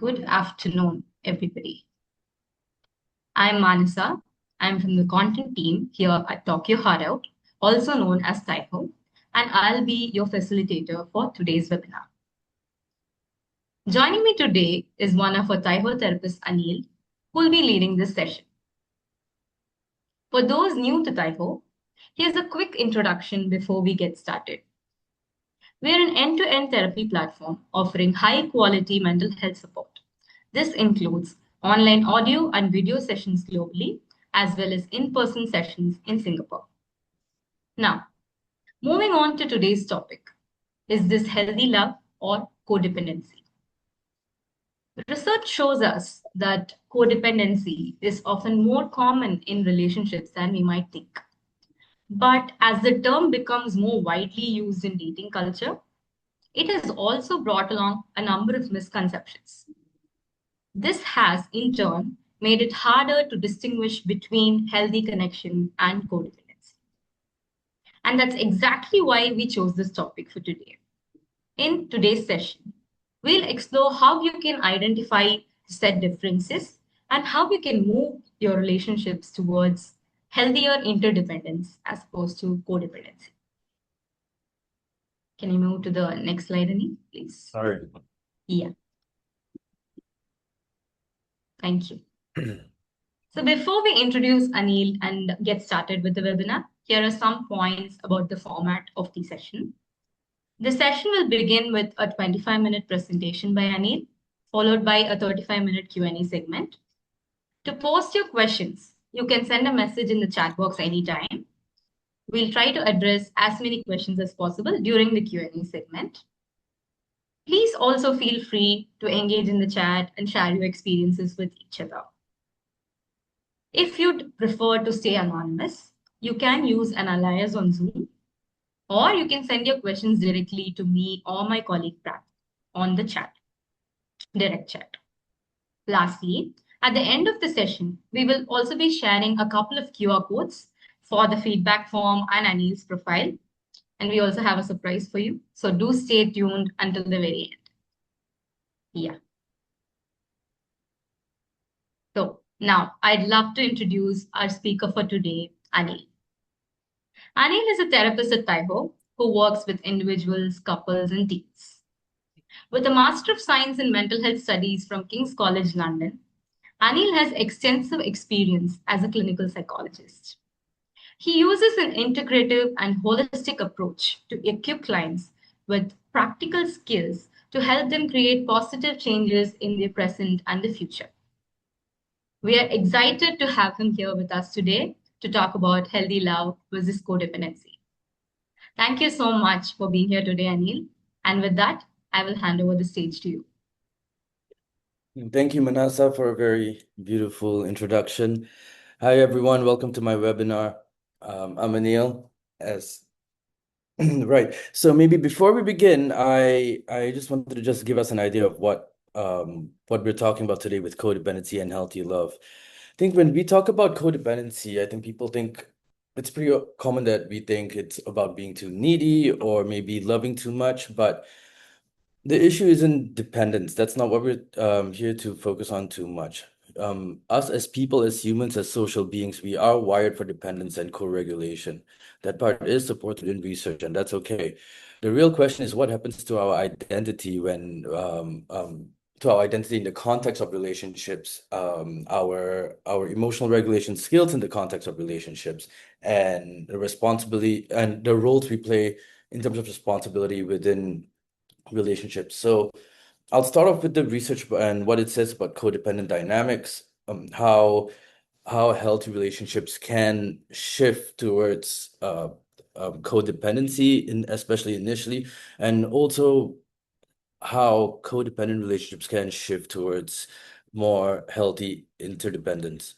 Good afternoon, everybody. I'm Manasa. I'm from the content team here at TYHO, also known as TYHO, and I'll be your facilitator for today's webinar. Joining me today is one of our TYHO Therapist Aneel, who will be leading this session. For those new to TYHO, here's a quick introduction before we get started. We're an end-to-end therapy platform offering high-quality mental health support. This includes online audio and video sessions globally, as well as in-person sessions in Singapore. Now, moving on to today's topic. Is this healthy love or codependency? Research shows us that codependency is often more common in relationships than we might think. But as the term becomes more widely used in dating culture, it has also brought along a number of misconceptions. This has, in turn, made it harder to distinguish between healthy connection and codependency. And that's exactly why we chose this topic for today. In today's session, we'll explore how you can identify said differences and how you can move your relationships towards healthier interdependence as opposed to codependency. Can you move to the next slide, Annie, please? All right. Yeah. Thank you. So before we introduce Aneel and get started with the webinar, here are some points about the format of the session. The session will begin with a 25-minute presentation by Aneel, followed by a 35-minute Q&A segment. To post your questions, you can send a message in the chat box anytime. We'll try to address as many questions as possible during the Q&A segment. Please also feel free to engage in the chat and share your experiences with each other. If you'd prefer to stay anonymous, you can use an alias on Zoom, or you can send your questions directly to me or my colleague Prat on the chat, direct chat. Lastly, at the end of the session, we will also be sharing a couple of QR codes for the feedback form and Aneel's profile. And we also have a surprise for you. So do stay tuned until the very end. Yeah. So now I'd love to introduce our speaker for today, Aneel. Aneel is a therapist at TYHO who works with individuals, couples, and teens. With a Master of Science in Mental Health Studies from King's College London, Aneel has extensive experience as a clinical psychologist. He uses an integrative and holistic approach to equip clients with practical skills to help them create positive changes in their present and the future. We are excited to have him here with us today to talk about healthy love versus codependency. Thank you so much for being here today, Aneel. And with that, I will hand over the stage to you. Thank you, Manasa, for a very beautiful introduction. Hi, everyone. Welcome to my webinar. I'm Aneel. Right. So maybe before we begin, I just wanted to just give us an idea of what we're talking about today with codependency and healthy love. I think when we talk about codependency, I think people think it's pretty common that we think it's about being too needy or maybe loving too much, but the issue isn't dependence. That's not what we're here to focus on too much. Us as people, as humans, as social beings, we are wired for dependence and co-regulation. That part is supported in research, and that's okay. The real question is what happens to our identity to our identity in the context of relationships, our emotional regulation skills in the context of relationships, and the responsibility and the roles we play in terms of responsibility within relationships. So I'll start off with the research and what it says about codependent dynamics, how healthy relationships can shift towards codependency, especially initially, and also how codependent relationships can shift towards more healthy interdependence.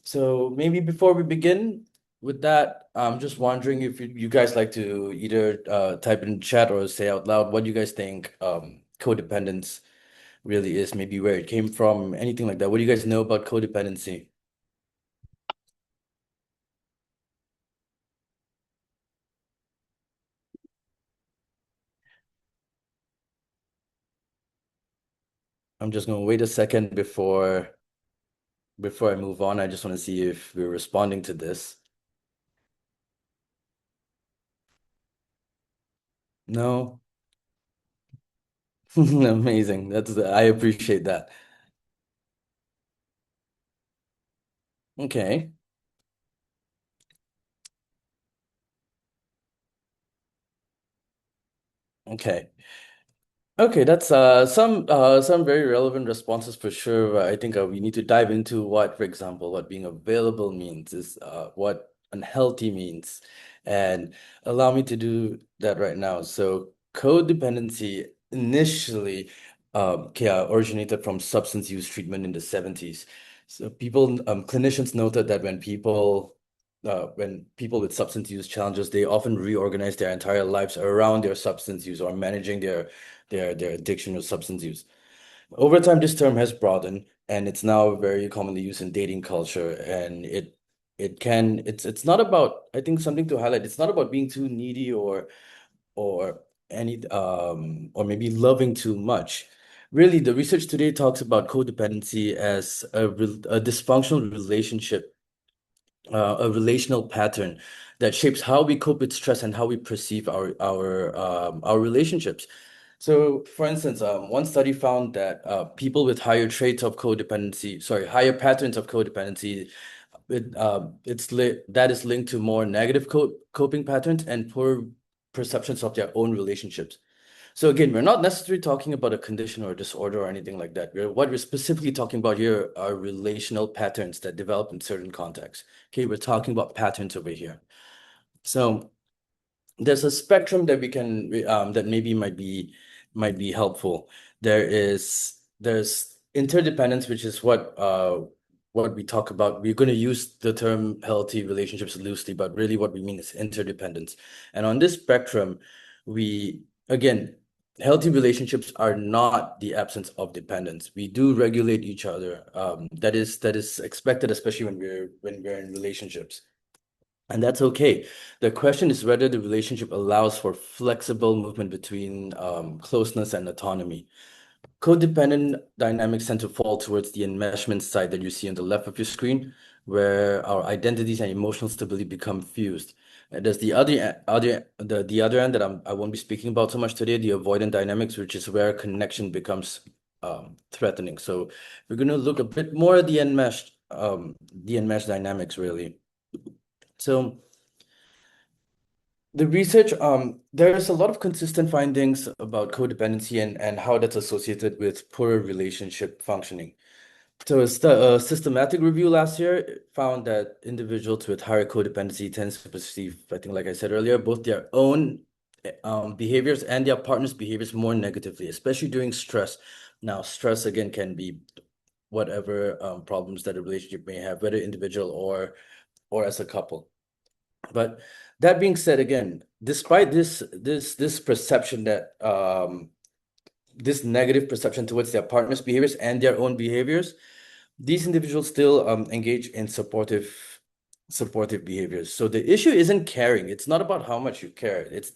So maybe before we begin with that, I'm just wondering if you guys like to either type in chat or say out loud what you guys think codependence really is, maybe where it came from, anything like that. What do you guys know about codependency? I'm just going to wait a second before I move on. I just want to see if we're responding to this. No. Amazing. I appreciate that. Okay. Okay. Okay, that's some very relevant responses for sure. I think we need to dive into what, for example, what being available means is what unhealthy means, and allow me to do that right now. So codependency initially originated from substance use treatment in the 70s. So clinicians noted that when people with substance use challenges, they often reorganize their entire lives around their substance use or managing their addiction or substance use. Over time, this term has broadened, and it's now very commonly used in dating culture. And it's not about, I think something to highlight. It's not about being too needy or or maybe loving too much. Really, the research today talks about codependency as a dysfunctional relationship, a relational pattern that shapes how we cope with stress and how we perceive our relationships. So, for instance, one study found that people with higher patterns of codependency, that is linked to more negative coping patterns and poor perceptions of their own relationships. So again, we're not necessarily talking about a condition or a disorder or anything like that. What we're specifically talking about here are relational patterns that develop in certain contexts. Okay, we're talking about patterns over here. So there's a spectrum that that maybe might be helpful. There's interdependence, which is what we talk about. We're going to use the term healthy relationships loosely, but really what we mean is interdependence. And on this spectrum, we again, healthy relationships are not the absence of dependence. We do regulate each other. That is expected, especially when we're in relationships. And that's okay. The question is whether the relationship allows for flexible movement between closeness and autonomy. Codependent dynamics tend to fall towards the enmeshment side that you see on the left of your screen, where our identities and emotional stability become fused. And there's the other end that I won't be speaking about so much today, the avoidant dynamics, which is where connection becomes threatening. So we're going to look a bit more at the enmeshed dynamics, really. So the research, there's a lot of consistent findings about codependency and how that's associated with poorer relationship functioning. So a systematic review last year found that individuals with higher codependency tends to perceive, I think, like I said earlier, both their own behaviors and their partner's behaviors more negatively, especially during stress. Now, stress again can be whatever problems that a relationship may have, whether individual or as a couple. But that being said, again, despite this perception that this negative perception towards their partner's behaviors and their own behaviors, these individuals still engage in supportive behaviors. So the issue isn't caring. It's not about how much you care. It's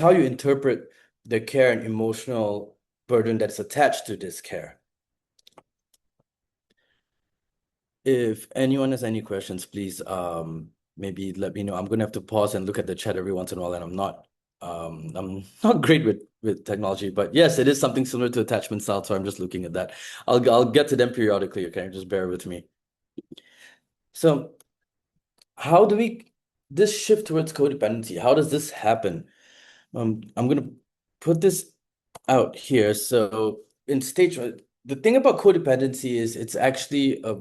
how you interpret the care and emotional burden that's attached to this care. If anyone has any questions, please maybe let me know. I'm gonna have to pause and look at the chat every once in a while, and I'm not great with technology, but yes, it is something similar to attachment style, so I'm just looking at that. I'll get to them periodically, okay? Just bear with me. So how do we this shift towards codependency, how does this happen? I'm gonna put this out here. So in stage one, the thing about codependency is it's actually a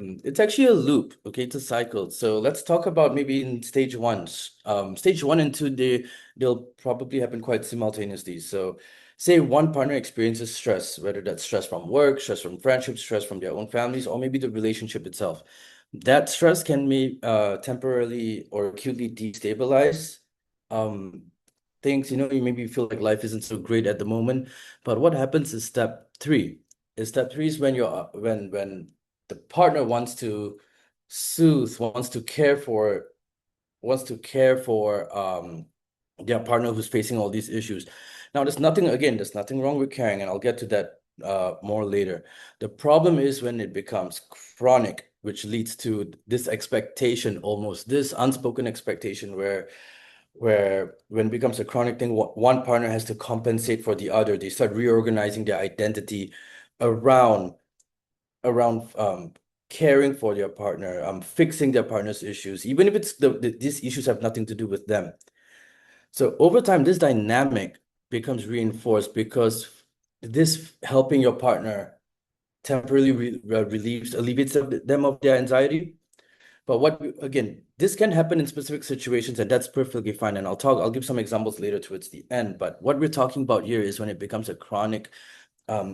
loop. Okay, it's a cycle. So let's talk about maybe in stage one. Stage one and two, they'll probably happen quite simultaneously. So say one partner experiences stress, whether that's stress from work, stress from friendships, stress from their own families, or maybe the relationship itself. That stress can be temporarily or acutely destabilize things, you maybe feel like life isn't so great at the moment. But what happens is step three. Step three is when the partner wants to soothe, wants to care for their partner who's facing all these issues. Now, there's nothing wrong with caring, and I'll get to that more later. The problem is when it becomes chronic, which leads to this expectation, almost this unspoken expectation where when it becomes a chronic thing, one partner has to compensate for the other. They start reorganizing their identity around around caring for their partner, fixing their partner's issues, even if these issues have nothing to do with them. So over time, this dynamic becomes reinforced because this helping your partner temporarily alleviates them of their anxiety. But again, this can happen in specific situations, and that's perfectly fine. And I'll give some examples later towards the end. But what we're talking about here is when it becomes a chronic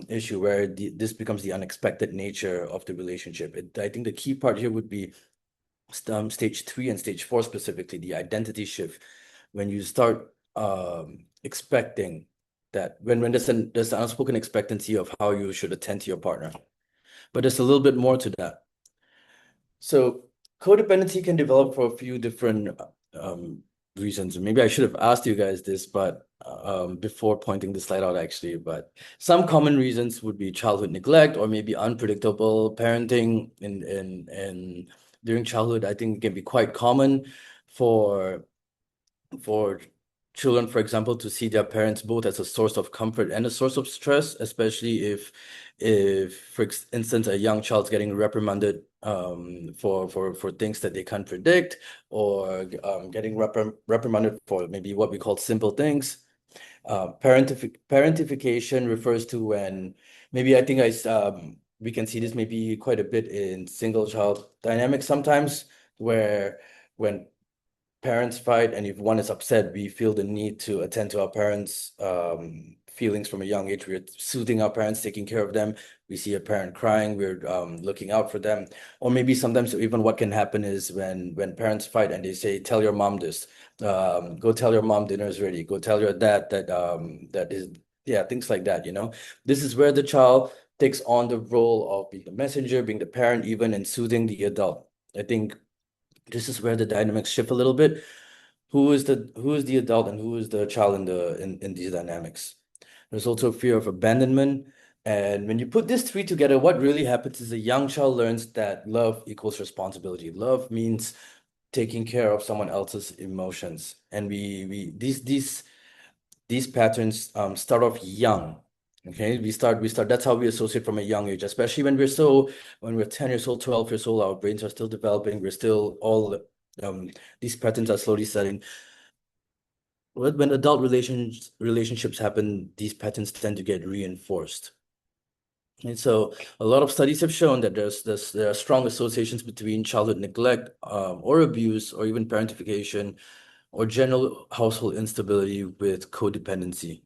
issue where this becomes the unexpected nature of the relationship. I think the key part here would be stage 3 and stage 4 specifically, the identity shift. When you start expecting that when there's an unspoken expectancy of how you should attend to your partner. But there's a little bit more to that. So codependency can develop for a few different reasons. Maybe I should have asked you guys this, but before pointing the slide out actually, but some common reasons would be childhood neglect or maybe unpredictable parenting in during childhood. I think it can be quite common for for children, for example, to see their parents both as a source of comfort and a source of stress, especially if for instance a young child's getting reprimanded for things that they can't predict, or getting reprimanded for maybe what we call simple things. Parentification refers to when maybe I think we can see this maybe quite a bit in single child dynamics sometimes, where when parents fight, and if one is upset, we feel the need to attend to our parents' feelings from a young age. We're soothing our parents, taking care of them. We see a parent crying, we're looking out for them. Or maybe sometimes even what can happen is when parents fight and they say, "Tell your mom this. Go tell your mom dinner is ready. Go tell your dad that is." Yeah, things like that, you know. This is where the child takes on the role of being the messenger, being the parent, even, and soothing the adult. I think this is where the dynamics shift a little bit. Who is the adult and who is the child in these dynamics? There's also fear of abandonment. And when you put these three together, what really happens is a young child learns that love equals responsibility. Love means taking care of someone else's emotions. And these patterns start off young. Okay, we start that's how we associate from a young age, especially when we're 10 years old, 12 years old, our brains are still developing, we're still all these patterns are slowly setting. When adult relationships happen, these patterns tend to get reinforced. And so a lot of studies have shown that there are strong associations between childhood neglect, or abuse, or even parentification, or general household instability with codependency.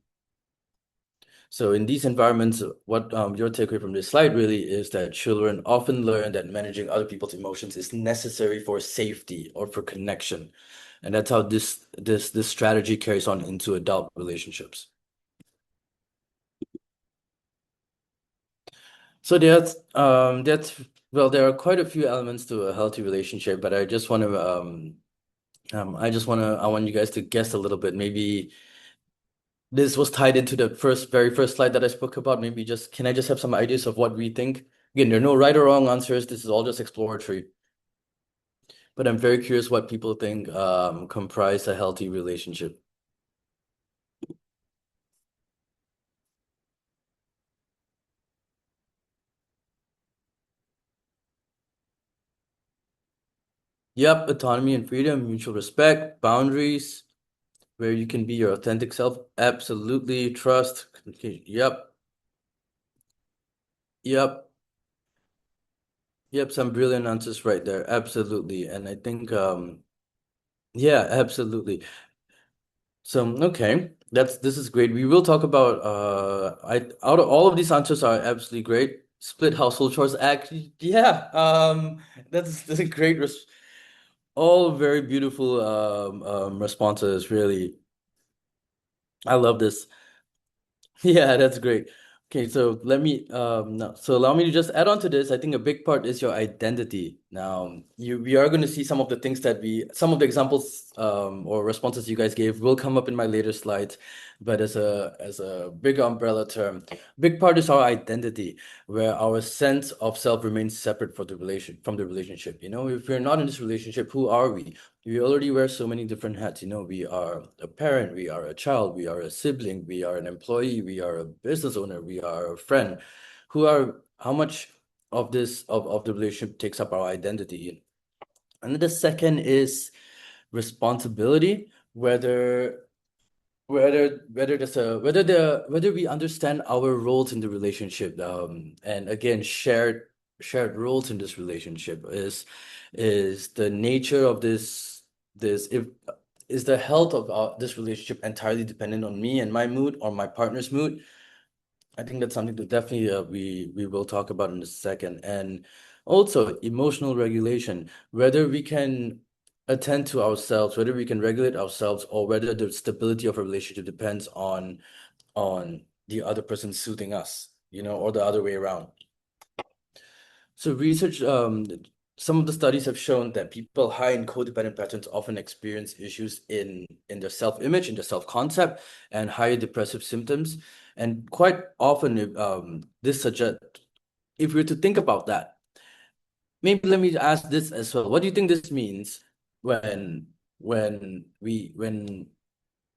So in these environments, what your takeaway from this slide really is that children often learn that managing other people's emotions is necessary for safety or for connection. And that's how this strategy carries on into adult relationships. So there are quite a few elements to a healthy relationship, but I want you guys to guess a little bit. Maybe this was tied into the very first slide that I spoke about. Maybe can I just have some ideas of what we think? Again, there are no right or wrong answers. This is all just exploratory. But I'm very curious what people think comprise a healthy relationship. Yep, autonomy and freedom, mutual respect, boundaries, where you can be your authentic self. Absolutely. Trust. Okay. Yep. Yep. Yep. Some brilliant answers right there. Absolutely. And I think, yeah, absolutely. So, okay, this is great. We will talk about I out of all of these answers are absolutely great. Split household chores, actually, yeah. That's a great all very beautiful responses, really. I love this. Yeah, that's great. Okay, so allow me to just add on to this. I think a big part is your identity. Now, we are going to see some of the things some of the examples or responses you guys gave will come up in my later slides, but as a big umbrella term, big part is our identity, where our sense of self remains separate from the relationship. If we're not in this relationship, who are we? We already wear so many different hats. We are a parent, we are a child, we are a sibling, we are an employee, we are a business owner, we are a friend. How much of the relationship takes up our identity? And then the second is responsibility, whether we understand our roles in the relationship, and again, shared roles in this relationship is the nature of this if is the health of this relationship entirely dependent on me and my mood or my partner's mood. I think that's something that definitely we will talk about in a second. And also emotional regulation, whether we can attend to ourselves, whether we can regulate ourselves, or whether the stability of a relationship depends on the other person soothing us, or the other way around. So some of the studies have shown that people high in codependent patterns often experience issues in their self-image, in their self-concept, and higher depressive symptoms. And quite often, this suggests, if we were to think about that, maybe let me ask this as well. What do you think this means when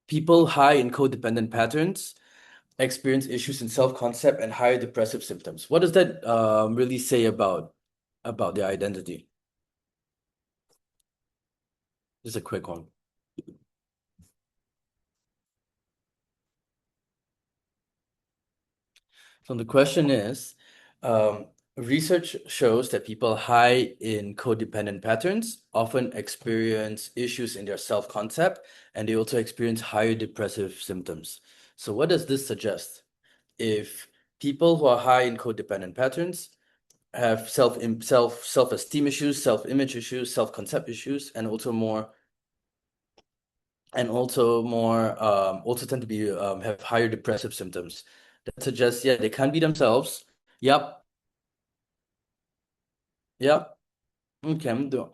people high in codependent patterns experience issues in self-concept and higher depressive symptoms? What does that really say about their identity? Just a quick one. So the question is, research shows that people high in codependent patterns often experience issues in their self-concept, and they also experience higher depressive symptoms. So what does this suggest? If people who are high in codependent patterns have self-esteem issues, self-image issues, self-concept issues, and also tend to be have higher depressive symptoms. That suggests, yeah, they can't be themselves. Yep, yep. Okay, I'm doing.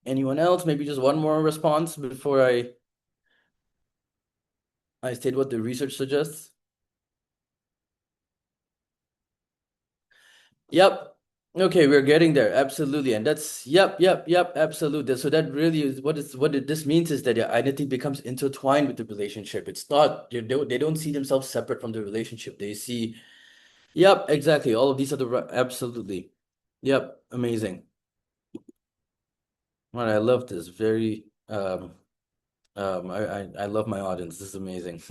Anyone else? Maybe just one more response before I state what the research suggests. Yep. Okay, we're getting there. Absolutely. And that's yep, absolutely. So that really is this means is that your identity becomes intertwined with the relationship. It's not they don't see themselves separate from the relationship. They see, yep, exactly. All of these are absolutely. Yep, amazing. All right, I love this. Very I love my audience. This is amazing.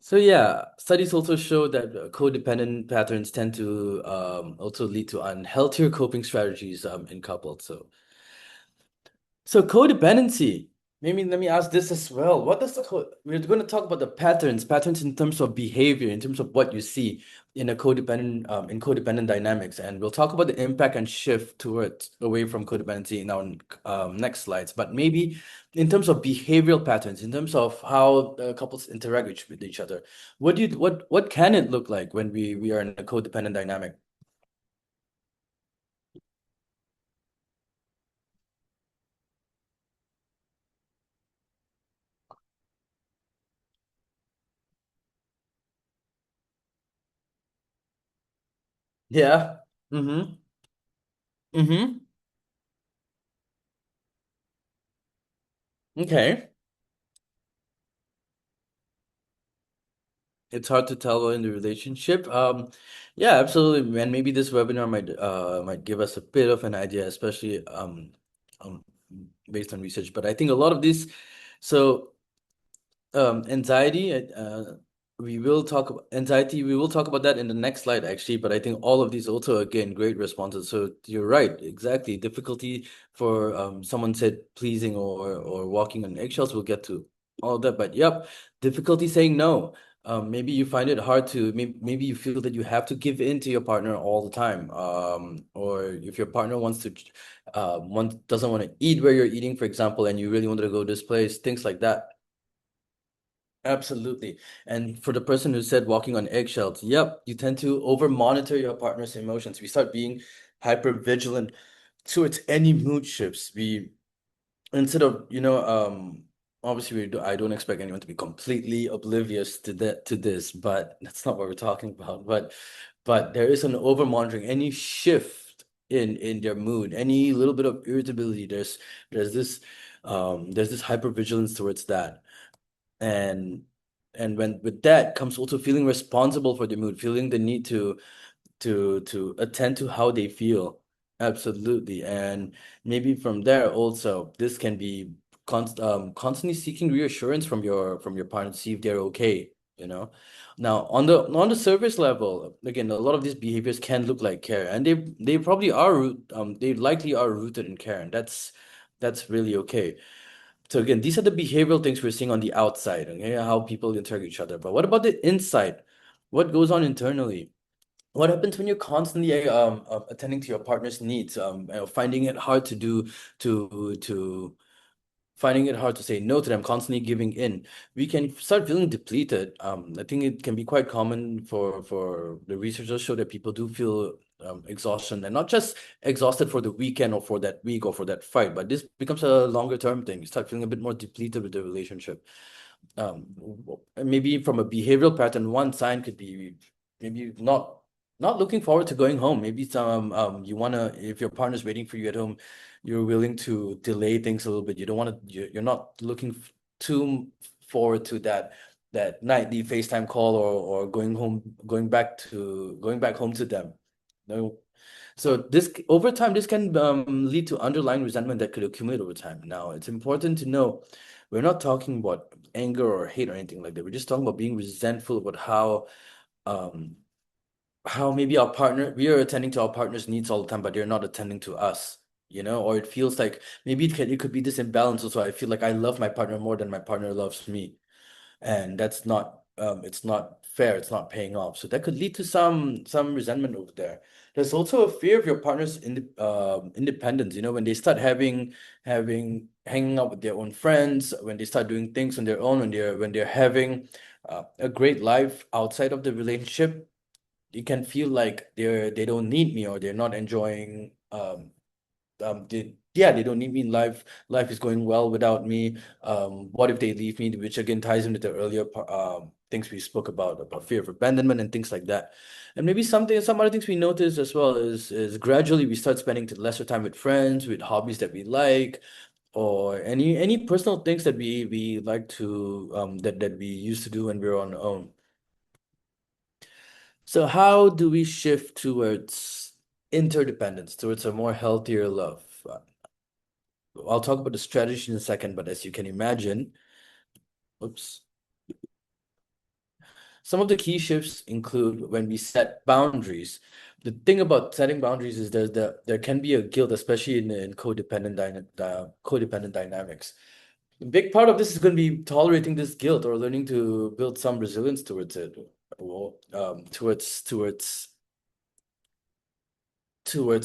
So yeah, studies also show that codependent patterns tend to also lead to unhealthier coping strategies in couples. So codependency. Maybe let me ask this as well. What does we're going to talk about the patterns in terms of behavior, in terms of what you see in codependent dynamics, and we'll talk about the impact and shift towards away from codependency in our next slides. But maybe in terms of behavioral patterns, in terms of how couples interact with each other, what can it look like when we are in a codependent dynamic? Yeah. Mm-hmm. Mm-hmm. Okay. It's hard to tell in the relationship. Yeah, absolutely. And maybe this webinar might give us a bit of an idea, especially um based on research. But I think a lot of these, so anxiety, we will talk about that in the next slide actually, but I think all of these also again great responses. So you're right, exactly. Difficulty for someone said pleasing or walking on eggshells, we'll get to all of that. But yep, difficulty saying no. Maybe you find it hard to maybe you feel that you have to give in to your partner all the time. Or if your partner doesn't want to eat where you're eating, for example, and you really wanted to go this place, things like that. Absolutely. And for the person who said walking on eggshells, yep, you tend to over monitor your partner's emotions. We start being hyper vigilant towards any mood shifts. We instead of, obviously I don't expect anyone to be completely oblivious to this, but that's not what we're talking about. But there is an over monitoring. Any shift in their mood, any little bit of irritability, there's this there's this hyper vigilance towards that. And when with that comes also feeling responsible for the mood, feeling the need to attend to how they feel. Absolutely. And maybe from there also, this can be constantly seeking reassurance from your partner to see if they're okay, you know. Now, on the surface level, again, a lot of these behaviors can look like care, and they probably are they likely are rooted in care, and that's really okay. So again, these are the behavioral things we're seeing on the outside, okay, how people interact with each other. But what about the inside? What goes on internally? What happens when you're constantly attending to your partner's needs, finding it hard to do to finding it hard to say no to them, constantly giving in? We can start feeling depleted. I think it can be quite common for the researchers show that people do feel exhaustion, and not just exhausted for the weekend or for that week or for that fight, but this becomes a longer term thing. You start feeling a bit more depleted with the relationship. um Maybe from a behavioral pattern, one sign could be maybe not looking forward to going home. Maybe some you want to, if your partner's waiting for you at home, you're willing to delay things a little bit. You don't want to, you're not looking too forward to that nightly FaceTime call, or going back home to them. No. So this over time, this can lead to underlying resentment that could accumulate over time. Now, it's important to know we're not talking about anger or hate or anything like that. We're just talking about being resentful about um how maybe our partner we are attending to our partner's needs all the time, but they're not attending to us. Or it feels like maybe it could be this imbalance also. I feel like I love my partner more than my partner loves me, and that's not it's not fair, it's not paying off, so that could lead to some resentment over there. There's also a fear of your partner's independence, when they start having hanging out with their own friends, when they start doing things on their own, when they're having a great life outside of the relationship. You can feel like they don't need me, or they're not enjoying they don't need me in life. Life is going well without me. What if they leave me? Which again ties into the earlier things we spoke about fear of abandonment and things like that. And maybe some other things we notice as well is gradually we start spending lesser time with friends, with hobbies that we like, or any personal things that we like to that we used to do when we were on our own. So how do we shift towards interdependence, towards a more healthier love? I'll talk about the strategy in a second, but as you can imagine, oops, some of the key shifts include when we set boundaries. The thing about setting boundaries is there can be a guilt, especially in codependent dynamics. A big part of this is going to be tolerating this guilt or learning to build some resilience towards it, or towards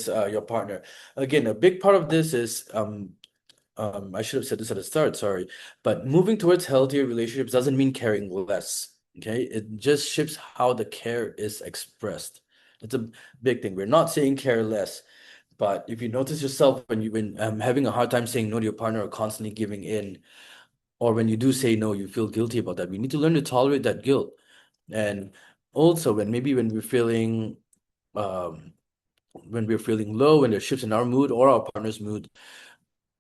your partner. Again, a big part of this is I should have said this at the start, sorry. But moving towards healthier relationships doesn't mean caring less. Okay. It just shifts how the care is expressed. It's a big thing. We're not saying care less, but if you notice yourself when you've been having a hard time saying no to your partner, or constantly giving in, or when you do say no, you feel guilty about that. We need to learn to tolerate that guilt. And also when we're feeling um low, when there's shifts in our mood or our partner's mood,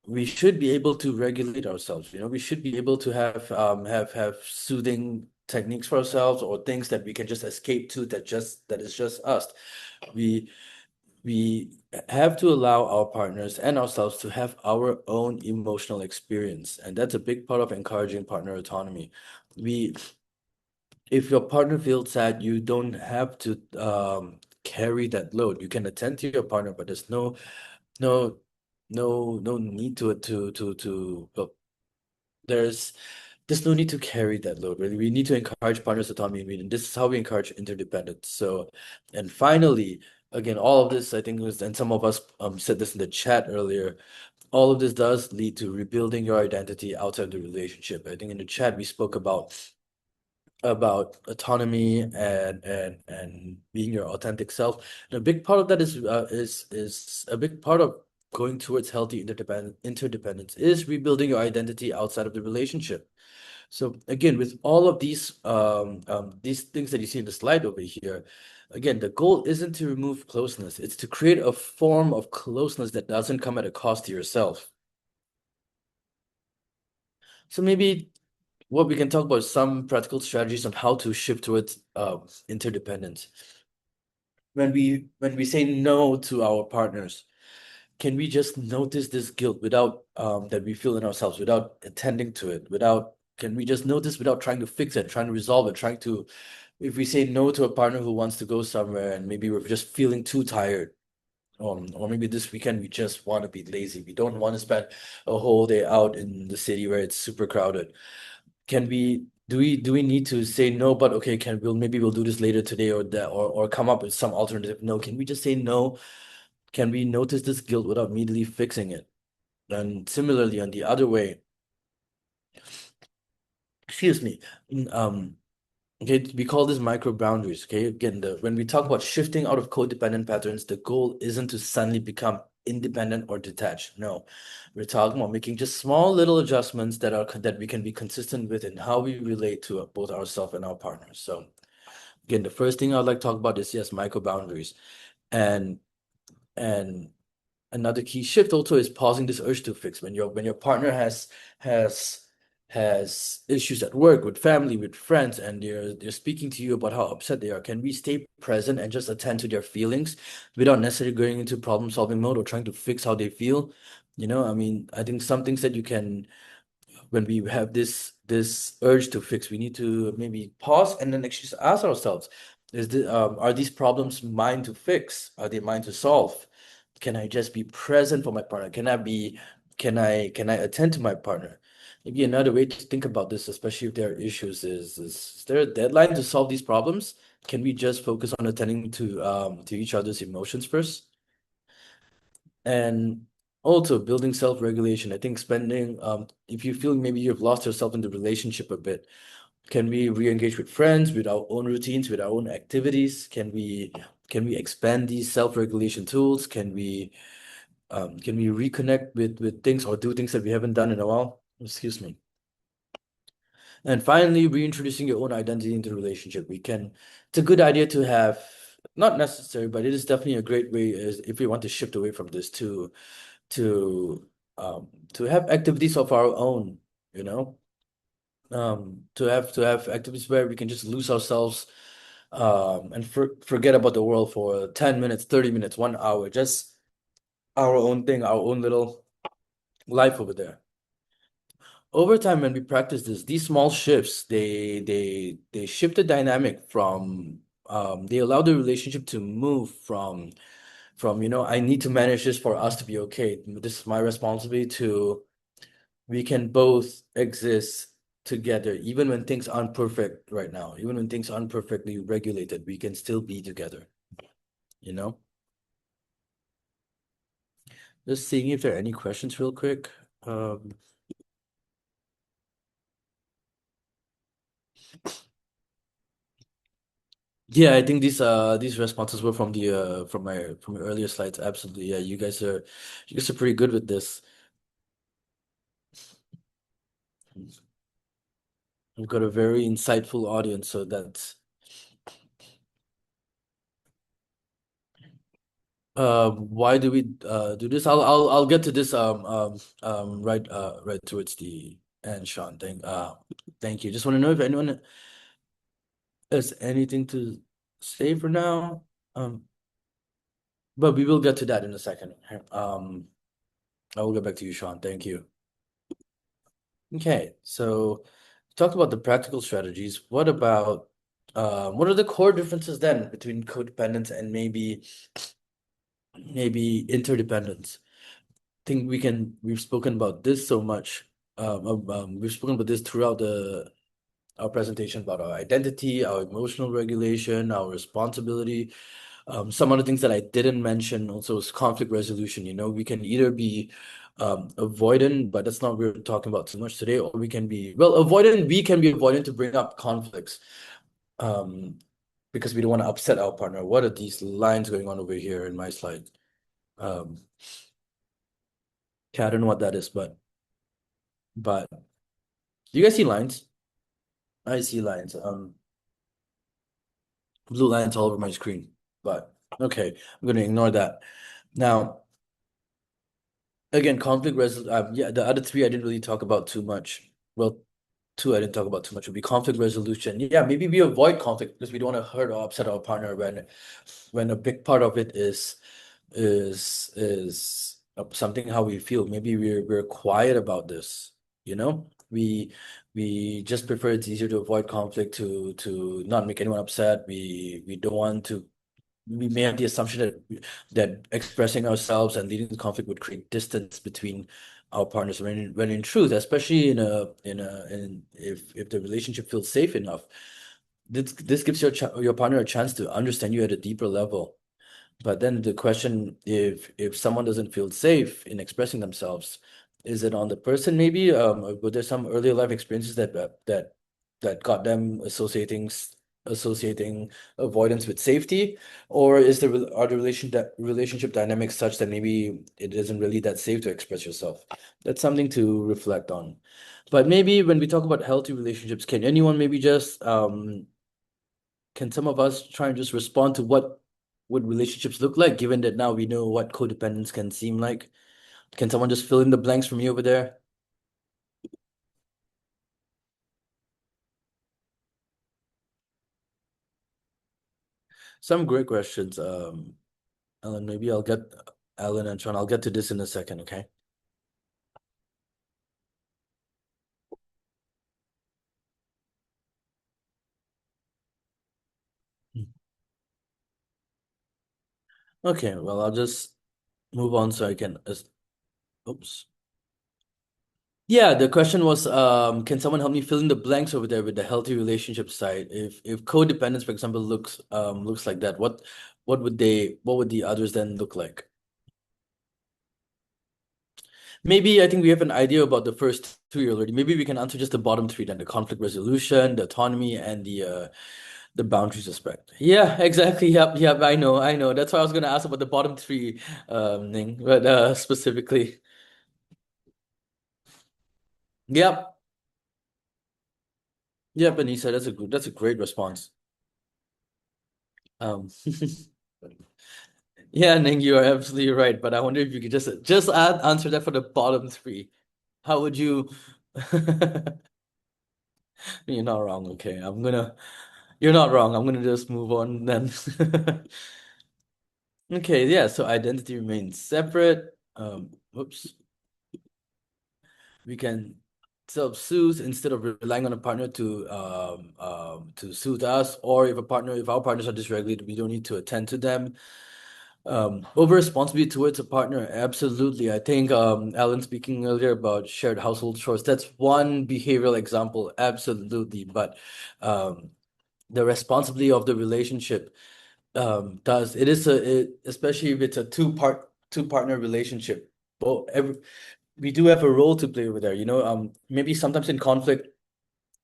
we should be able to regulate ourselves. We should be able to have soothing techniques for ourselves, or things that we can just escape to, that is just us. We we have to allow our partners and ourselves to have our own emotional experience, and that's a big part of encouraging partner autonomy. We If your partner feels sad, you don't have to carry that load. You can attend to your partner, but there's no no need well, there's no need to carry that load, really. We need to encourage partners autonomy, and this is how we encourage interdependence. So, and finally, again, all of this, I think, was, and some of us said this in the chat earlier, all of this does lead to rebuilding your identity outside the relationship. I think in the chat we spoke about about autonomy and being your authentic self. And a big part of that is a big part of going towards healthy interdependence is rebuilding your identity outside of the relationship. So again, with all of these things that you see in the slide over here, again, the goal isn't to remove closeness, it's to create a form of closeness that doesn't come at a cost to yourself. So maybe what we can talk about is some practical strategies on how to shift towards interdependence. When we say no to our partners, can we just notice this guilt without that we feel in ourselves, without attending to it, without can we just notice without trying to fix it, trying to resolve it, trying to if we say no to a partner who wants to go somewhere and maybe we're just feeling too tired, or maybe this weekend we just want to be lazy. We don't want to spend a whole day out in the city where it's super crowded. Can we do we need to say no, but okay, can we'll maybe we'll do this later today or that or come up with some alternative? No, can we just say no? Can we notice this guilt without immediately fixing it? And similarly, on the other way, excuse me, okay, we call this micro boundaries. Okay, again, when we talk about shifting out of codependent patterns, the goal isn't to suddenly become independent or detached. No, we're talking about making just small little adjustments that we can be consistent with in how we relate to both ourselves and our partners. So again, the first thing I'd like to talk about is yes, micro boundaries, and and another key shift also is pausing this urge to fix. When your partner has has issues at work, with family, with friends, and they're speaking to you about how upset they are, can we stay present and just attend to their feelings without necessarily going into problem solving mode or trying to fix how they feel? I mean, I think some things that you can when we have this urge to fix, we need to maybe pause and then actually just ask ourselves, are these problems mine to fix? Are they mine to solve? Can I just be present for my partner? Can I attend to my partner? Maybe another way to think about this, especially if there are issues, is there a deadline to solve these problems? Can we just focus on attending to each other's emotions first? And also building self-regulation. I think if you feel maybe you've lost yourself in the relationship a bit, can we re-engage with friends, with our own routines, with our own activities? Can we expand these self-regulation tools? Can we reconnect with things or do things that we haven't done in a while? Excuse me. And finally, reintroducing your own identity into the relationship. It's a good idea to have, not necessary, but it is definitely a great way is if we want to shift away from this to to have activities of our own, you know, to have activities where we can just lose ourselves and forget about the world for 10 minutes, 30 minutes, 1 hour, just our own thing, our own little life over there. Over time, when we practice this, these small shifts, they shift the dynamic from they allow the relationship to move from I need to manage this for us to be okay. This is my responsibility to we can both exist together, even when things aren't perfect right now, even when things aren't perfectly regulated, we can still be together, you know? Just seeing if there are any questions real quick. Um, yeah, I think these responses were from the from my earlier slides. Absolutely. Yeah, you guys are pretty good with this. We've got a very insightful audience, so that's why do we do this? I'll get to this right towards the end, Sean. Thank you. Just want to know if anyone has anything to say for now. Um, but we will get to that in a second. I will get back to you, Sean. Thank you. Okay, so we talked about the practical strategies. What are the core differences then between codependence and maybe interdependence? Think we've spoken about this so much. We've spoken about this throughout our presentation about our identity, our emotional regulation, our responsibility. Some other things that I didn't mention also is conflict resolution. We can either be avoidant, but that's not what we're talking about too much today. Or we can be, well, avoidant, we can be avoidant to bring up conflicts, um, because we don't want to upset our partner. What are these lines going on over here in my slide? Um, okay, I don't know what that is, but do you guys see lines? I see lines. Blue lines all over my screen. But okay, I'm gonna ignore that. Now, again, conflict resolution. Yeah, the other three I didn't really talk about too much. Well, two I didn't talk about too much would be conflict resolution. Yeah, maybe we avoid conflict because we don't want to hurt or upset our partner when a big part of it is something how we feel. Maybe we're quiet about this, you know? We just prefer it's easier to avoid conflict to not make anyone upset. We don't want to we may have the assumption that expressing ourselves and leading to conflict would create distance between our partners when in truth, especially in if the relationship feels safe enough, this gives your partner a chance to understand you at a deeper level. But then the question, if someone doesn't feel safe in expressing themselves, is it on the person maybe? Or were there some earlier life experiences that got them associating avoidance with safety, or are the relationship dynamics such that maybe it isn't really that safe to express yourself? That's something to reflect on. But maybe when we talk about healthy relationships, can anyone maybe just can some of us try and just respond to what would relationships look like, given that now we know what codependence can seem like? Can someone just fill in the blanks for me over there? Some great questions. Alan, maybe I'll get Alan and Sean, I'll get to this in a second, okay? Okay, well, I'll just move on so I can, oops. Yeah, the question was, can someone help me fill in the blanks over there with the healthy relationship side? If codependence, for example, looks like that, what would the others then look like? Maybe I think we have an idea about the first two already. Maybe we can answer just the bottom three then, the conflict resolution, the autonomy, and the boundaries aspect. Yeah, exactly. Yep, yep, I know. That's why I was gonna ask about the bottom three thing, but specifically. Yep. Yep, Anissa, that's a great response. Um yeah, Ning, you are absolutely right, but I wonder if you could just answer that for the bottom three. How would you You're not wrong, okay. You're not wrong. I'm gonna just move on then. Okay, yeah, so identity remains separate. Whoops. We can self-soothe instead of relying on a partner to soothe us, or if our partners are dysregulated, we don't need to attend to them. Over responsibility towards a partner, absolutely. I think Alan speaking earlier about shared household chores, that's one behavioral example, absolutely. But um the responsibility of the relationship does it is especially if it's a two partner relationship. Well, we do have a role to play over there, maybe sometimes in conflict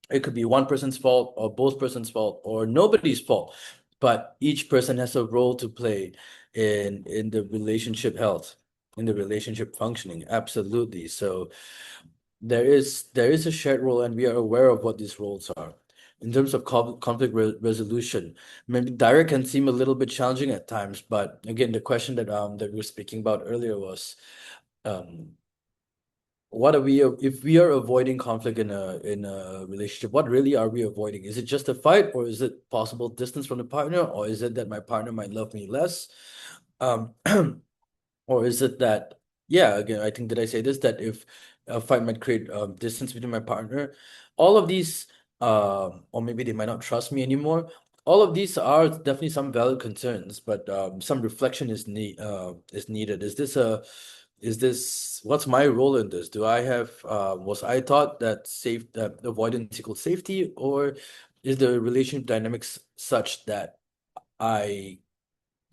it could be one person's fault or both person's fault or nobody's fault, but each person has a role to play in the relationship health, in the relationship functioning, absolutely. So there is a shared role, and we are aware of what these roles are. In terms of conflict resolution, maybe direct can seem a little bit challenging at times, but again, the question that we were speaking about earlier was, um, what are we if we are avoiding conflict in a relationship, what really are we avoiding? Is it just a fight, or is it possible distance from the partner, or is it that my partner might love me less? Um, Or is it that, yeah, again, I think, did I say this, that if a fight might create distance between my partner, all of these, or maybe they might not trust me anymore. All of these are definitely some valid concerns, but some reflection is needed. What's my role in this? Was I taught that avoidance equals safety, or is the relationship dynamics such that I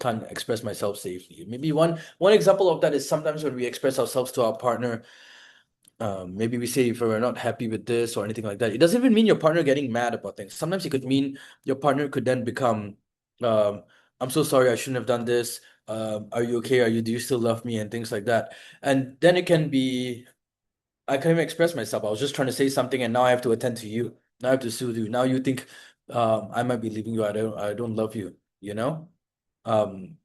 can't express myself safely. Maybe one example of that is sometimes when we express ourselves to our partner, maybe we say if we're not happy with this or anything like that. It doesn't even mean your partner getting mad about things. Sometimes it could mean your partner could then become, um, I'm so sorry, I shouldn't have done this. Are you okay? Do you still love me? And things like that. And then it can be, I can't even express myself. I was just trying to say something and now I have to attend to you. Now I have to soothe you. Now you think, I might be leaving you. I don't love you, you know? Um,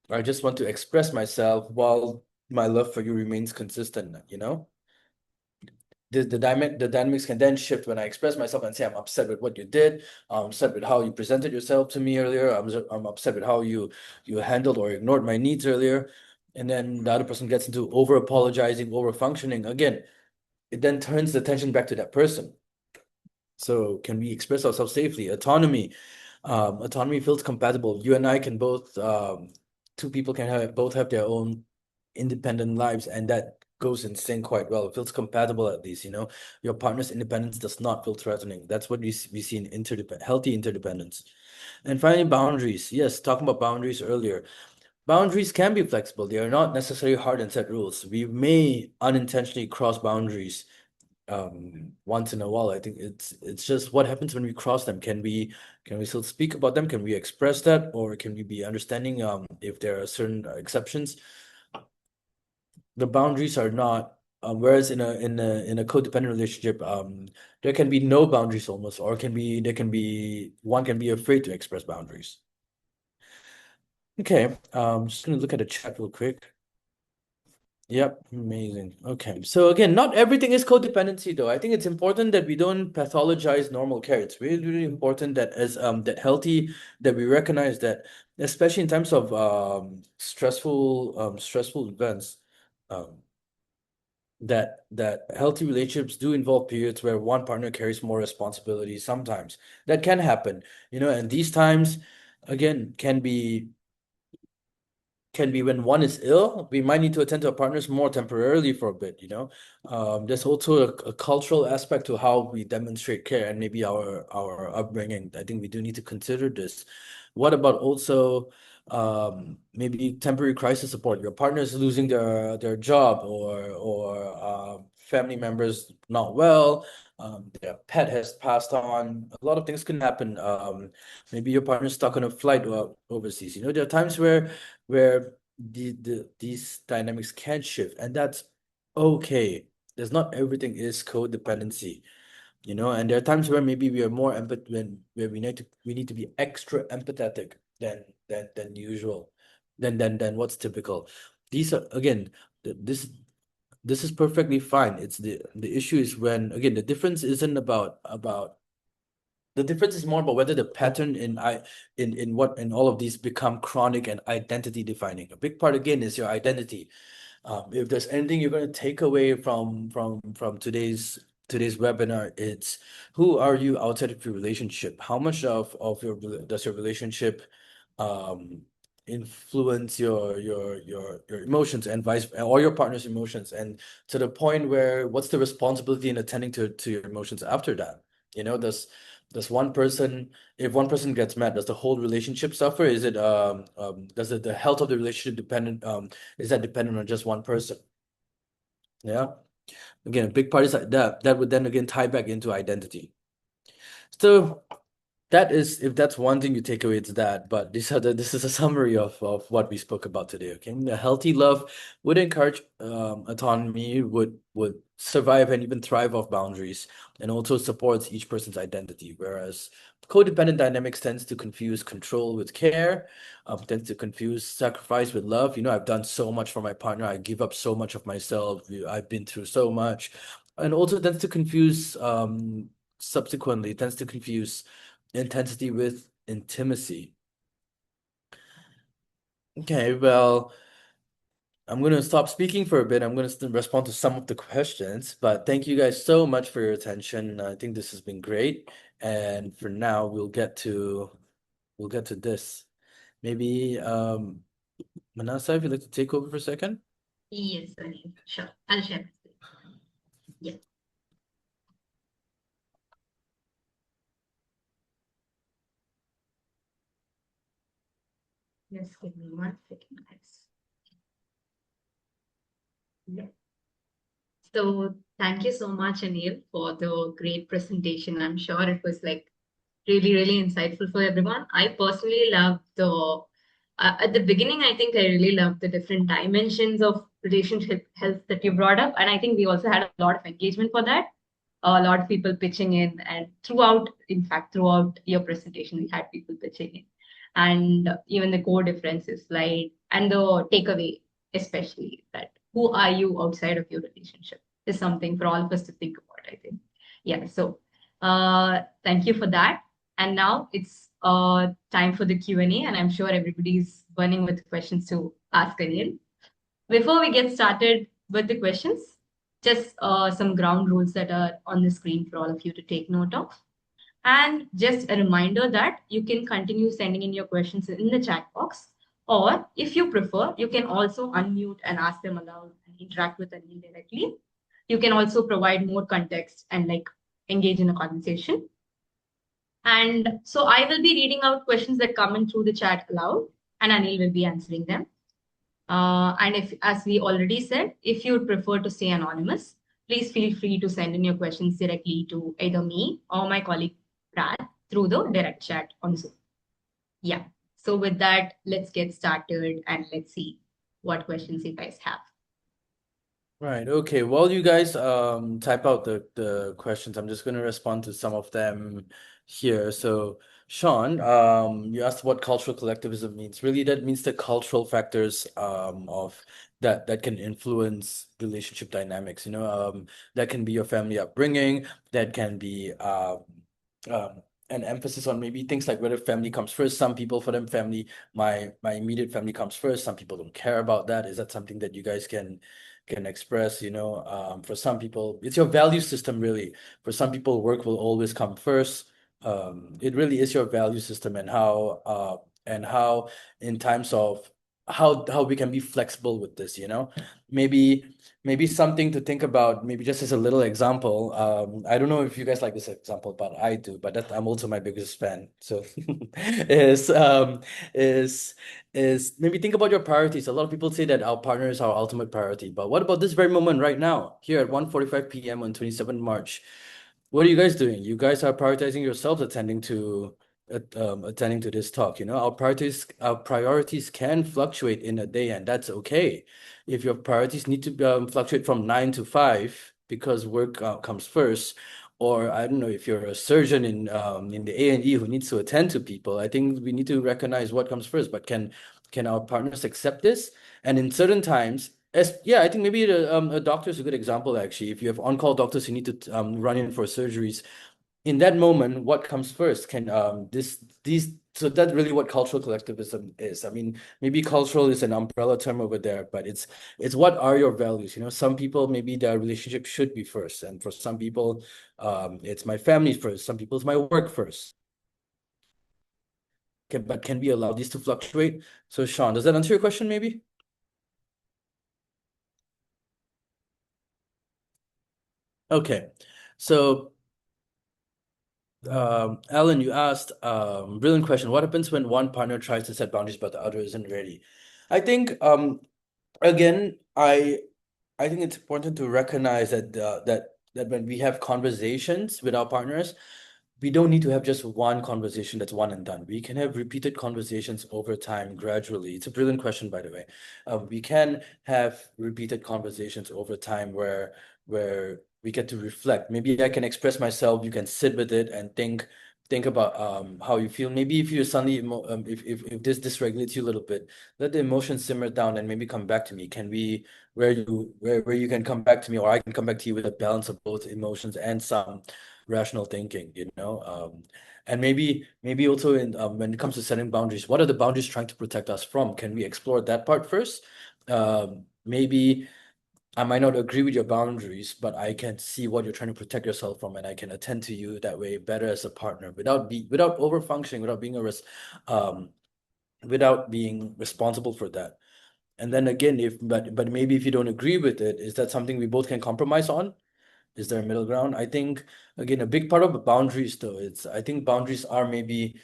I just want to express myself while my love for you remains consistent, you know? The dynamics can then shift when I express myself and say I'm upset with what you did. I'm upset with how you presented yourself to me earlier. I'm upset with how you handled or ignored my needs earlier. And then the other person gets into over apologizing, over functioning. Again, it then turns the attention back to that person. So can we express ourselves safely? Autonomy feels compatible. You and I can both, two people can both have their own independent lives, and that goes in sync quite well. It feels compatible at least, you know. Your partner's independence does not feel threatening. That's what we see in healthy interdependence. And finally, boundaries. Yes, talking about boundaries earlier. Boundaries can be flexible. They are not necessarily hard and set rules. We may unintentionally cross boundaries once in a while. I think it's just what happens when we cross them. Can we still speak about them? Can we express that, or can we be understanding if there are certain exceptions? The boundaries are not whereas in a codependent relationship, there can be no boundaries almost, or one can be afraid to express boundaries. Okay, just gonna look at the chat real quick. Yep, amazing. Okay, so again, not everything is codependency, though. I think it's important that we don't pathologize normal care. It's really, really important that that we recognize that, especially in times of stressful events, um, that healthy relationships do involve periods where one partner carries more responsibility. Sometimes that can happen, you know, and these times, again, can be when one is ill. We might need to attend to our partners more temporarily for a bit, you know. There's also a cultural aspect to how we demonstrate care and maybe our upbringing. I think we do need to consider this. What about also maybe temporary crisis support? Your partner is losing their job, or family members not well. Their pet has passed on. A lot of things can happen. Maybe your partner's stuck on a flight overseas. You know, there are times where these dynamics can shift, and that's okay. There's not everything is codependency, you know, and there are times where maybe we are more empath when where we need to be extra empathetic than usual, than what's typical. These are again this is perfectly fine. It's the issue is when again the difference isn't about the difference is more about whether the pattern in all of these become chronic and identity defining. A big part again is your identity. If there's anything you're going to take away from today's webinar, it's who are you outside of your relationship? How much of does your relationship um influence your emotions and vice or your partner's emotions, and to the point where what's the responsibility in attending to your emotions after that? You know, does one person if one person gets mad, does the whole relationship suffer? Is it does the health of the relationship dependent is that dependent on just one person? Yeah. Again, a big part is that would then again tie back into identity. So that is, if that's one thing you take away, it's that. But this is a summary of what we spoke about today. Okay, a healthy love would encourage autonomy, would survive and even thrive off boundaries, and also supports each person's identity. Whereas codependent dynamics tends to confuse control with care, tends to confuse sacrifice with love. You know, I've done so much for my partner. I give up so much of myself. I've been through so much, and also tends to confuse subsequently tends to confuse intensity with intimacy. Okay, well, I'm going to stop speaking for a bit. I'm going to respond to some of the questions, but thank you guys so much for your attention. I think this has been great. And for now, we'll get to this. Maybe Manasa, if you'd like to take over for a second. Yes, Anil. Sure. I'll share my screen. Yeah. Just give me 1 second, guys. Yeah. So thank you so much, Aneel, for the great presentation. I'm sure it was like really, really insightful for everyone. I personally love at the beginning, I think I really loved the different dimensions of relationship health that you brought up. And I think we also had a lot of engagement for that. A lot of people pitching in, and throughout your presentation, we had people pitching in. And even the core differences, like, and the takeaway, especially that who are you outside of your relationship is something for all of us to think about, I think. Yeah. So thank you for that. And now it's time for the Q&A, and I'm sure everybody's burning with questions to ask Anil. Before we get started with the questions, just some ground rules that are on the screen for all of you to take note of. And just a reminder that you can continue sending in your questions in the chat box, or if you prefer, you can also unmute and ask them aloud and interact with Anil directly. You can also provide more context and like engage in a conversation. And so I will be reading out questions that come in through the chat aloud, and Anil will be answering them. And if, as we already said, if you would prefer to stay anonymous, please feel free to send in your questions directly to either me or my colleague Brad through the direct chat on Zoom. Yeah. So with that, let's get started and let's see what questions you guys have. Right. Okay. While you guys type out the questions, I'm just going to respond to some of them here. So, Sean, you asked what cultural collectivism means. Really, that means the cultural factors of that can influence relationship dynamics. That can be your family upbringing. That can be um, an emphasis on maybe things like whether family comes first. Some people, for them, my immediate family comes first. Some people don't care about that. Is that something that you guys can express? For some people it's your value system, really. For some people, work will always come first. It really is your value system, and how in times of how we can be flexible with this. Maybe something to think about, maybe just as a little example. I don't know if you guys like this example, but I do. But I'm also my biggest fan. So is is is maybe think about your priorities. A lot of people say that our partner is our ultimate priority, but what about this very moment right now, here at 1:45 p.m. on 27th March? What are you guys doing? You guys are prioritizing yourselves attending to this talk. Our priorities can fluctuate in a day, and that's okay. If your priorities need to fluctuate from 9 to 5 because work comes first, or I don't know, if you're a surgeon in the A&E who needs to attend to people, I think we need to recognize what comes first. But can our partners accept this? And in certain times, I think maybe a doctor is a good example, actually. If you have on-call doctors who need to run in for surgeries, in that moment, what comes first? Can this these so that's really what cultural collectivism is. I mean, maybe cultural is an umbrella term over there, but it's what are your values? Some people, maybe their relationship should be first, and for some people, it's my family first. Some people, it's my work first. But can we allow these to fluctuate? So, Sean, does that answer your question, maybe? Okay. So, Alan, you asked, brilliant question. What happens when one partner tries to set boundaries but the other isn't ready? I think, again, I think it's important to recognize that when we have conversations with our partners, we don't need to have just one conversation that's one and done. We can have repeated conversations over time, gradually. It's a brilliant question, by the way. We can have repeated conversations over time where we get to reflect. Maybe I can express myself. You can sit with it and think about how you feel. Maybe if you suddenly if this dysregulates you a little bit, let the emotions simmer down and maybe come back to me. Can we where you can come back to me, or I can come back to you with a balance of both emotions and some rational thinking. And maybe also when it comes to setting boundaries, what are the boundaries trying to protect us from? Can we explore that part first? Maybe I might not agree with your boundaries, but I can see what you're trying to protect yourself from, and I can attend to you that way better as a partner without over functioning, without being responsible for that. And then again, but maybe if you don't agree with it, is that something we both can compromise on? Is there a middle ground? I think, again, a big part of boundaries, though, I think boundaries are maybe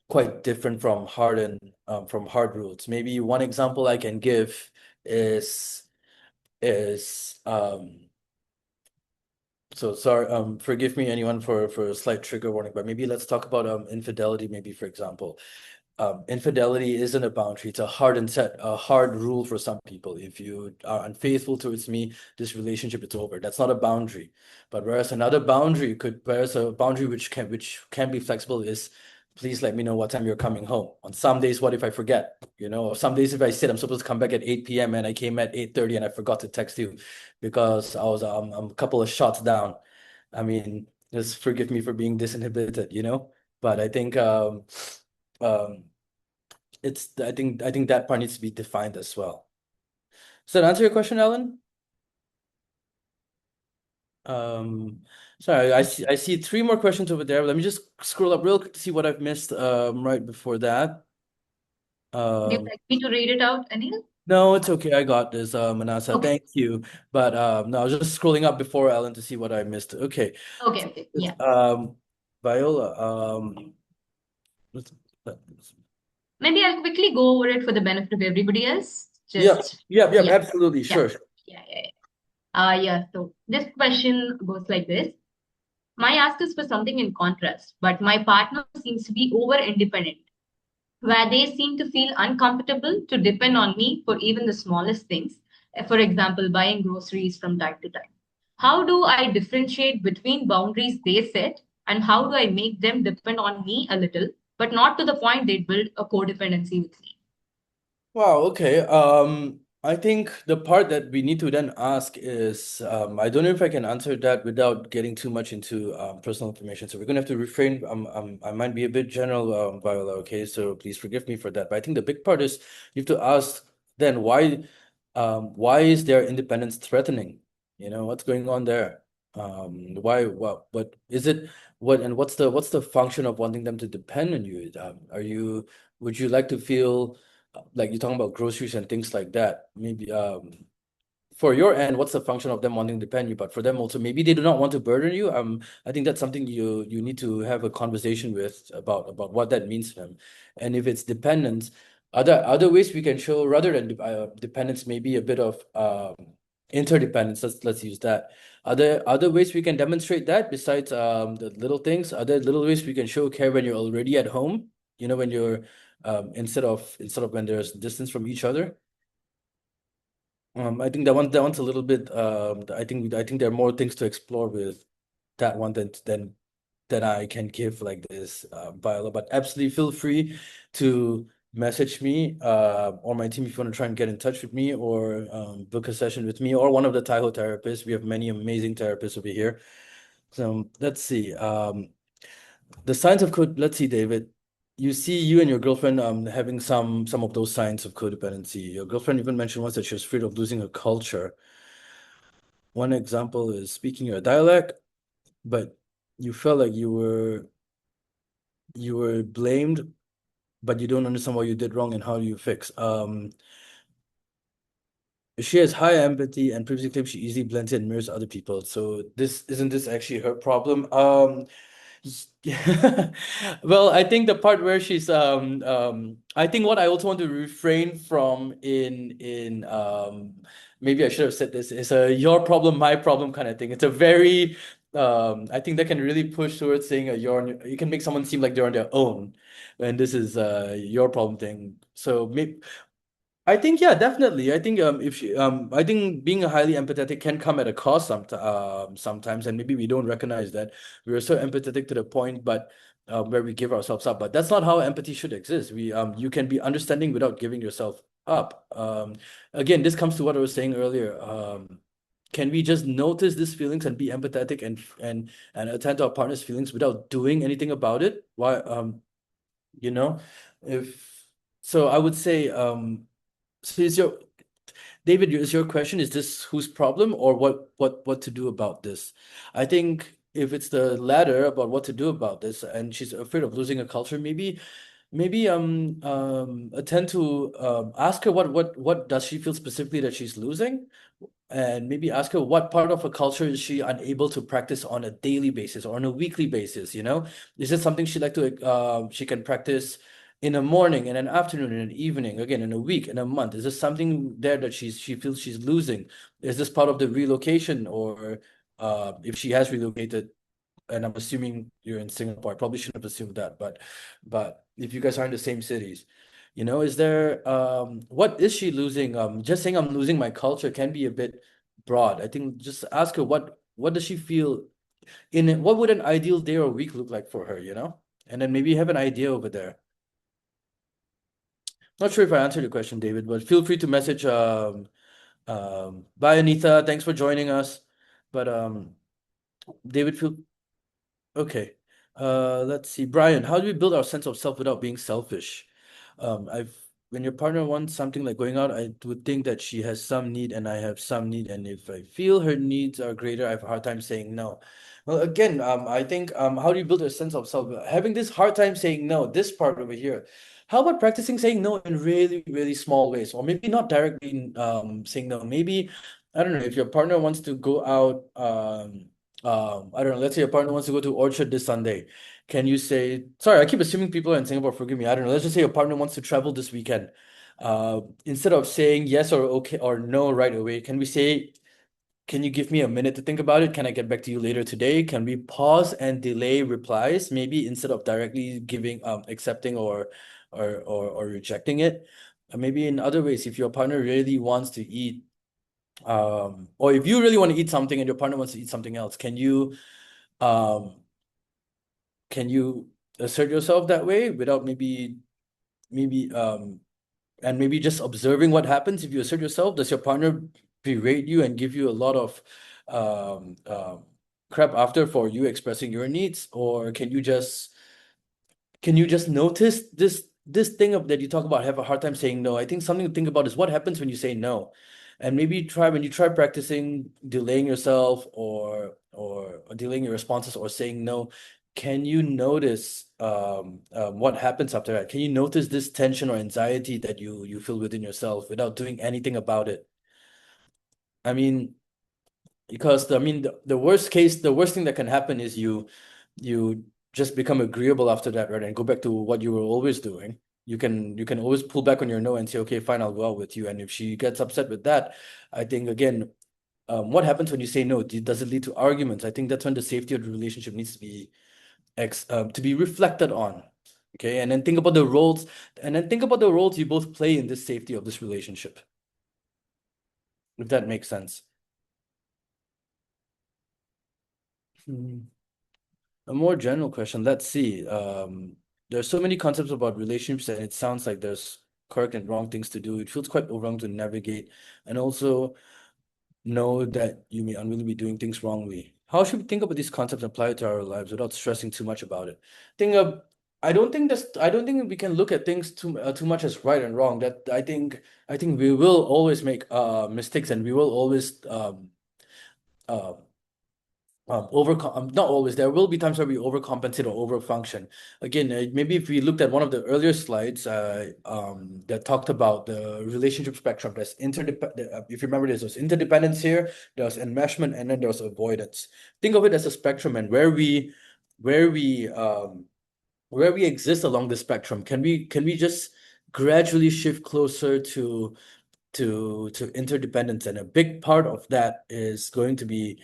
quite different from hard rules. Maybe one example I can give is is so sorry, forgive me anyone for a slight trigger warning, but maybe let's talk about infidelity, maybe for example. Infidelity isn't a boundary. It's a hard rule for some people. If you are unfaithful towards me, this relationship is over. That's not a boundary. But whereas a boundary which can be flexible is, please let me know what time you're coming home. On some days, what if I forget? Or some days if I said I'm supposed to come back at 8 p.m. and I came at 8:30 and I forgot to text you because I was I'm a couple of shots down. I mean, just forgive me for being disinhibited. But I think um I think that part needs to be defined as well. Does that answer your question, Alan? Um, Sorry, I see three more questions over there. Let me just scroll up real quick to see what I've missed right before that. Would you Um, like me to read it out, Anil? no, it's okay. I got this, Manasa. Okay. Thank you. But no, I was just scrolling up before Alan to see what I missed. Okay. Okay, okay. It's, Yeah. Viola, let's, Maybe I'll quickly go over it for the benefit of everybody else. yep, Just, yep, yep, yeah, absolutely. yeah, Sure. yeah, yeah. Yeah. So this question goes like this. My ask is for something in contrast, but my partner seems to be over independent, where they seem to feel uncomfortable to depend on me for even the smallest things. For example, buying groceries from time to time. How do I differentiate between boundaries they set and how do I make them depend on me a little, but not to the point they build a codependency with me? Wow, okay. I think the part that we need to then ask is, I don't know if I can answer that without getting too much into personal information. So we're gonna have to refrain. I might be a bit general, Viola, okay? So please forgive me for that. But I think the big part is you have to ask then why is their independence threatening? What's going on there? What is it? What's the function of wanting them to depend on you? Would you like to feel like you're talking about groceries and things like that? Maybe for your end, what's the function of them wanting to depend you? But for them also, maybe they do not want to burden you. I think that's something you need to have a conversation with about what that means to them. And if it's dependence, other ways we can show rather than dependence, maybe a bit of interdependence. Let's use that. Other ways we can demonstrate that besides the little things? Other little ways we can show care when you're already at home. When you're instead of when there's distance from each other. I think that one's a little bit. I think there are more things to explore with that one than I can give like this, Viola. But absolutely feel free to message me or my team if you want to try and get in touch with me or book a session with me or one of the TYHO therapists. We have many amazing therapists over here. So let's see. The signs of code. Let's see, David. You see you and your girlfriend having some of those signs of codependency. Your girlfriend even mentioned once that she was afraid of losing her culture. One example is speaking your dialect, but you felt like you were blamed, but you don't understand what you did wrong and how do you fix. She has high empathy and previously claimed she easily blends in and mirrors other people. So this isn't this actually her problem? Yeah. Well, I think the part where she's I think what I also want to refrain from in maybe I should have said this is a your problem, my problem kind of thing. It's a very I think that can really push towards saying you can make someone seem like they're on their own when this is your problem thing. So maybe I think yeah, definitely. I think if she I think being a highly empathetic can come at a cost sometimes, and maybe we don't recognize that we're so empathetic to the point, but where we give ourselves up. But that's not how empathy should exist. You can be understanding without giving yourself up. Again, this comes to what I was saying earlier. Can we just notice these feelings and be empathetic and attend to our partner's feelings without doing anything about it? Why you know, if so, I would say so is your David, is your question, is this whose problem or what to do about this? I think if it's the latter about what to do about this and she's afraid of losing a culture, maybe attend to ask her what does she feel specifically that she's losing? and maybe ask her what part of her culture is she unable to practice on a daily basis or on a weekly basis, you know? Is it something she can practice in a morning, in an afternoon, in an evening, again, in a week, in a month? Is there something there that she feels she's losing? Is this part of the relocation, or if she has relocated, and I'm assuming you're in Singapore. I probably shouldn't have assumed that, but if you guys are in the same cities, you know, is there what is she losing? Just saying I'm losing my culture can be a bit broad. I think just ask her what does she feel in it, what would an ideal day or week look like for her, you know? And then maybe have an idea over there. Not sure if I answered your question, David, but feel free to message bye Anita, thanks for joining us. But David, feel okay. Let's see. Brian, how do we build our sense of self without being selfish? I've when your partner wants something like going out, I would think that she has some need and I have some need, and if I feel her needs are greater, I have a hard time saying no. Well, again, I think how do you build a sense of self? Having this hard time saying no, this part over here. How about practicing saying no in really, really small ways, or maybe not directly saying no. Maybe I don't know if your partner wants to go out. I don't know, let's say your partner wants to go to Orchard this Sunday. Can you say, sorry, I keep assuming people are in Singapore, forgive me. I don't know. Let's just say your partner wants to travel this weekend. Instead of saying yes or okay or no right away, can we say, can you give me a minute to think about it? Can I get back to you later today? Can we pause and delay replies? Maybe instead of directly giving, accepting or rejecting it. Maybe in other ways, if your partner really wants to eat, or if you really want to eat something and your partner wants to eat something else, um can you assert yourself that way without maybe and maybe just observing what happens if you assert yourself? Does your partner berate you and give you a lot of crap after for you expressing your needs, or can you just notice this thing that you talk about, have a hard time saying no? I think something to think about is what happens when you say no. And maybe try when you try practicing delaying yourself or delaying your responses or saying no, can you notice what happens after that? Can you notice this tension or anxiety that you feel within yourself without doing anything about it? I mean, because the worst case, the worst thing that can happen is you just become agreeable after that, right? And go back to what you were always doing. You can always pull back on your no and say, okay, fine, I'll go out with you. And if she gets upset with that, I think again, what happens when you say no? Does it lead to arguments? I think that's when the safety of the relationship needs to be reflected on. Okay, and then think about the roles you both play in this safety of this relationship, if that makes sense. Hmm. A more general question. Let's see. There's so many concepts about relationships, and it sounds like there's correct and wrong things to do. It feels quite overwhelming to navigate, and also know that you may unwillingly be doing things wrongly. How should we think about these concepts and apply it to our lives without stressing too much about it? Think of, I don't think we can look at things too much as right and wrong. That I think we will always make mistakes, and we will always uh, not always, there will be times where we overcompensate or overfunction. Again, maybe if we looked at one of the earlier slides that talked about the relationship spectrum, if you remember, there's interdependence here, there's enmeshment, and then there's avoidance. Think of it as a spectrum, and where we where we exist along the spectrum, can we just gradually shift closer to interdependence? And a big part of that is going to be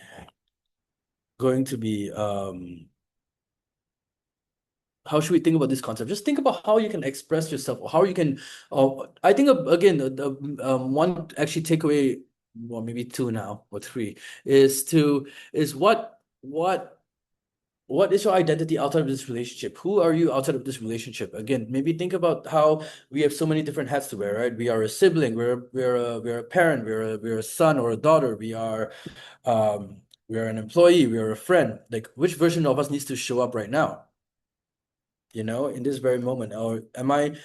how should we think about this concept? Just think about how you can express yourself, or how you can. I think again, one actually takeaway, well, maybe two now or three, is what is your identity outside of this relationship? Who are you outside of this relationship? Again, maybe think about how we have so many different hats to wear, right? We are a sibling, we're a parent, we're a son or a daughter, we're an employee, we're a friend. Like, which version of us needs to show up right now? You know, in this very moment, or am I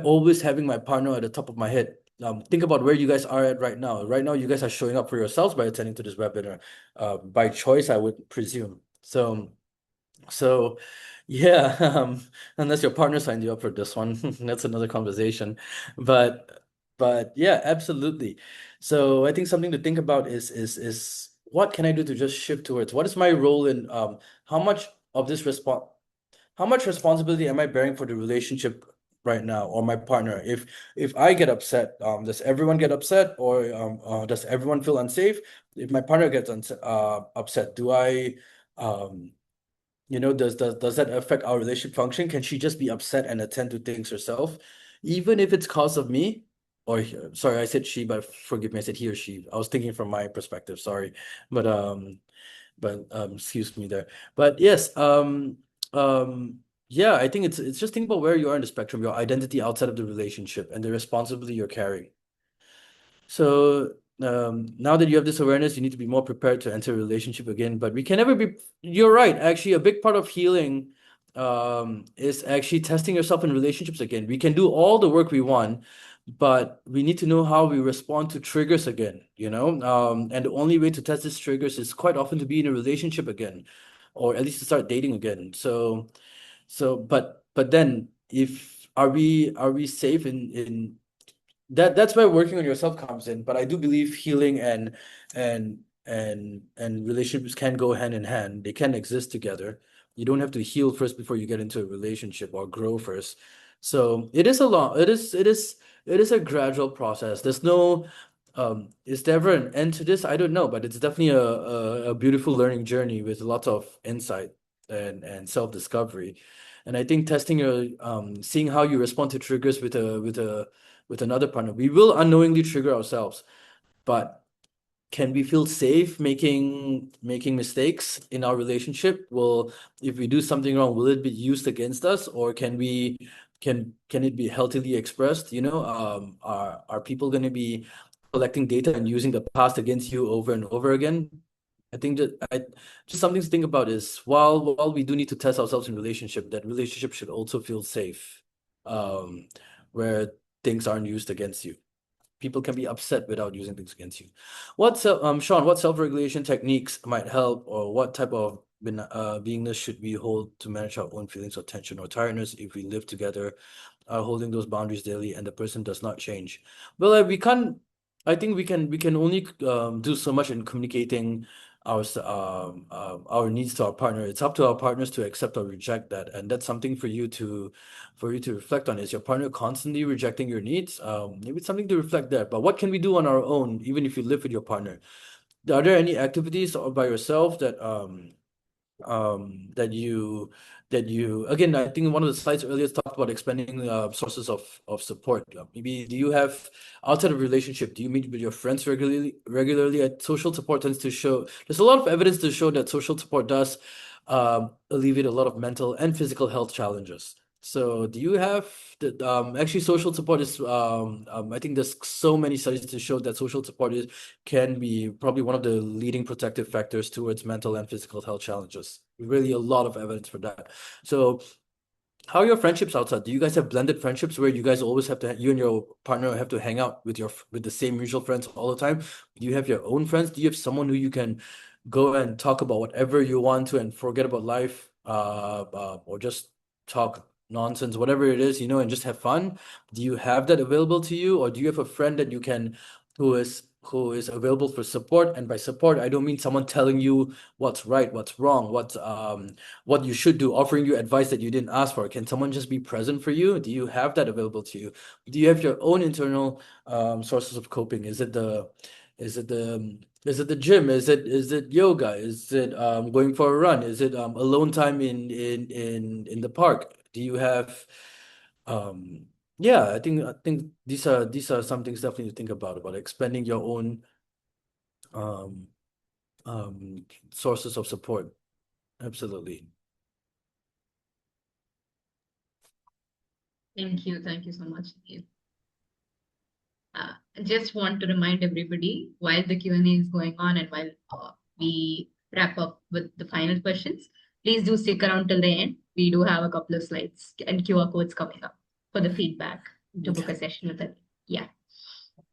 always having my partner at the top of my head? Think about where you guys are at right now. Right now, you guys are showing up for yourselves by attending to this webinar, by choice, I would presume. So yeah, unless your partner signed you up for this one, that's another conversation. But but yeah, absolutely. So I think something to think about is what can I do to just shift towards what is my role in how much of this response how much responsibility am I bearing for the relationship right now or my partner? If I get upset, does everyone get upset or does everyone feel unsafe? If my partner gets upset, do I um does that affect our relationship function? Can she just be upset and attend to things herself, even if it's cause of me? Or sorry, I said she, but forgive me, I said he or she. I was thinking from my perspective, sorry. But excuse me there. But yes, yeah, I think it's just think about where you are in the spectrum, your identity outside of the relationship and the responsibility you're carrying. So now that you have this awareness, you need to be more prepared to enter a relationship again. But we can never be, you're right. Actually, a big part of healing is actually testing yourself in relationships again. We can do all the work we want, but we need to know how we respond to triggers again, you know? And the only way to test these triggers is quite often to be in a relationship again, or at least to start dating again. But then if are we safe in that's where working on yourself comes in. But I do believe healing and relationships can go hand in hand. They can exist together. You don't have to heal first before you get into a relationship or grow first. So it is a long, it is a gradual process. There's no is there ever an end to this? I don't know, but it's definitely a beautiful learning journey with lots of insight and self-discovery. And I think testing your seeing how you respond to triggers with another partner. We will unknowingly trigger ourselves, but can we feel safe making mistakes in our relationship? Will if we do something wrong, will it be used against us, or can it be healthily expressed? Are people going to be collecting data and using the past against you over and over again? I think that just something to think about is while we do need to test ourselves in relationship, that relationship should also feel safe, um, where things aren't used against you. People can be upset without using things against you. Sean, what self-regulation techniques might help, or what type of beingness should we hold to manage our own feelings of tension or tiredness if we live together, are holding those boundaries daily and the person does not change? Well, we can't. I think we can only do so much in communicating our needs to our partner. It's up to our partners to accept or reject that, and that's something for you to reflect on. Is your partner constantly rejecting your needs? Maybe it's something to reflect there. But what can we do on our own, even if you live with your partner? Are there any activities or by yourself um that you that you again, I think one of the slides earlier talked about expanding sources of support. Maybe do you have outside of relationship, do you meet with your friends regularly? Social support tends to show there's a lot of evidence to show that social support does alleviate a lot of mental and physical health challenges. So do you have the actually social support is I think there's so many studies to show that social support can be probably one of the leading protective factors towards mental and physical health challenges. Really, a lot of evidence for that. So, how are your friendships outside? Do you guys have blended friendships where you guys always have to, you and your partner have to hang out with the same mutual friends all the time? Do you have your own friends? Do you have someone who you can go and talk about whatever you want to and forget about life, or just talk nonsense, whatever it is, and just have fun? Do you have that available to you, or do you have a friend that you can who is available for support? And by support, I don't mean someone telling you what's right, what's wrong, what you should do, offering you advice that you didn't ask for. Can someone just be present for you? Do you have that available to you? Do you have your own internal sources of coping? Is it the gym? Is it yoga? Is it going for a run? Is it alone time in the park? Do you have yeah, I think these are some things definitely to think about expanding your own um sources of support. Absolutely. Thank you. Thank you so much, Neil. I just want to remind everybody while the Q&A is going on and while we wrap up with the final questions, please do stick around till the end. We do have a couple of slides and QR codes coming up for the feedback to book a session with it. Yeah.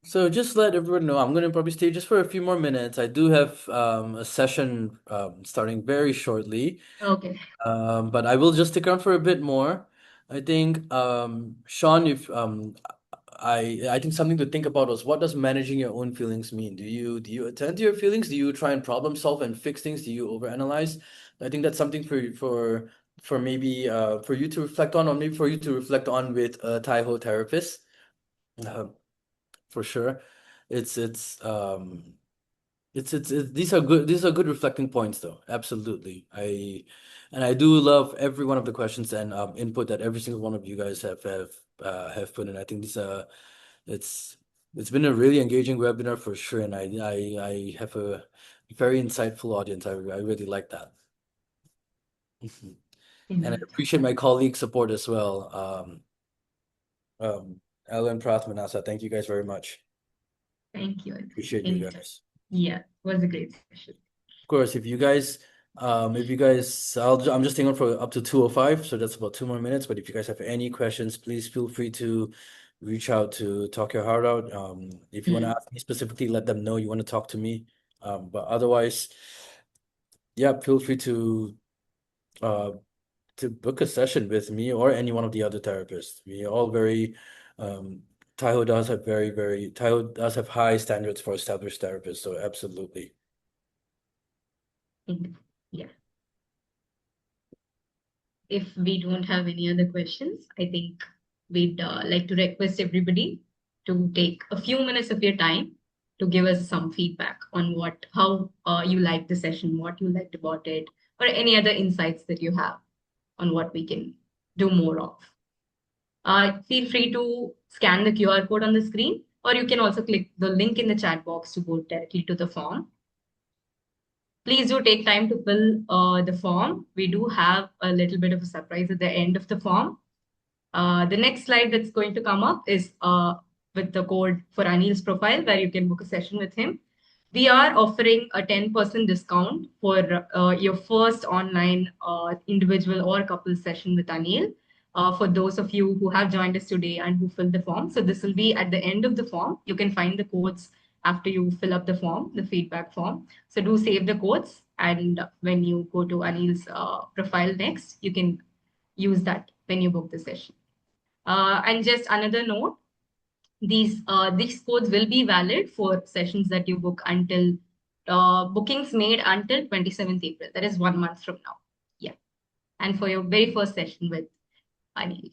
So just let everyone know, I'm going to probably stay just for a few more minutes. I do have a session starting very shortly, Okay. but I will just stick around for a bit more. I think, Sean, if I think something to think about was, what does managing your own feelings mean? Do you attend to your feelings? Do you try and problem solve and fix things? Do you overanalyze? I think that's something for maybe for you to reflect on, or maybe for you to reflect on with a TYHO therapist. Uh, for sure. It's it's um these are good reflecting points though. Absolutely. I do love every one of the questions and input that every single one of you guys have put in. I think it's it's been a really engaging webinar for sure, and I have a very insightful audience. I really like that. Mhm. And I Indeed. appreciate my colleague support as well. Ellen, Prath, Manasa, thank you guys very much. Thank you, Anil. Appreciate you Anytime. guys. Yeah, it was a great session. Of course, if you guys, I'm just thinking for up to 2:05, so that's about 2 more minutes. But if you guys have any questions, please feel free to reach out to talk your heart out. If you want to Mm. ask me specifically, let them know you want to talk to me. But otherwise, yeah, feel free uh to book a session with me or any one of the other therapists. We all very um TYHO does have high standards for established therapists, so absolutely. Indeed. Yeah. If we don't have any other questions, I think we'd like to request everybody to take a few minutes of your time to give us some feedback on how you liked the session, what you liked about it, or any other insights that you have on what we can do more of. Feel free to scan the QR code on the screen, or you can also click the link in the chat box to go directly to the form. Please do take time to fill the form. We do have a little bit of a surprise at the end of the form. The next slide that's going to come up is with the code for Anil's profile, where you can book a session with him. We are offering a 10% discount for your first online individual or couple session with Anil. For those of you who have joined us today and who filled the form. So this will be at the end of the form. You can find the codes after you fill up the form, the feedback form. So do save the codes. And when you go to Anil's profile next, you can use that when you book the session. And just another note, these codes will be valid for sessions that you book until bookings made until 27th April. That is 1 month from now. Yeah. And for your very first session with Anil.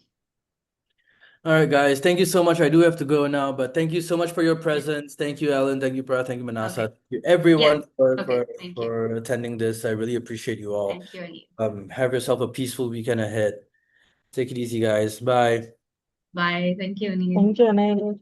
All right, guys. Thank you so much. I do have to go now, but thank you so much for your Yeah. presence. Thank you, Alan. Thank you, Prath. Thank you, Manasa. Okay. Thank you, Yeah. everyone, Okay. Thank you. for attending this. I really appreciate you all. Thank you, Anil. Have yourself a peaceful weekend ahead. Take it easy, guys. Bye. Bye. Thank you, Anil. Thank you, Anil.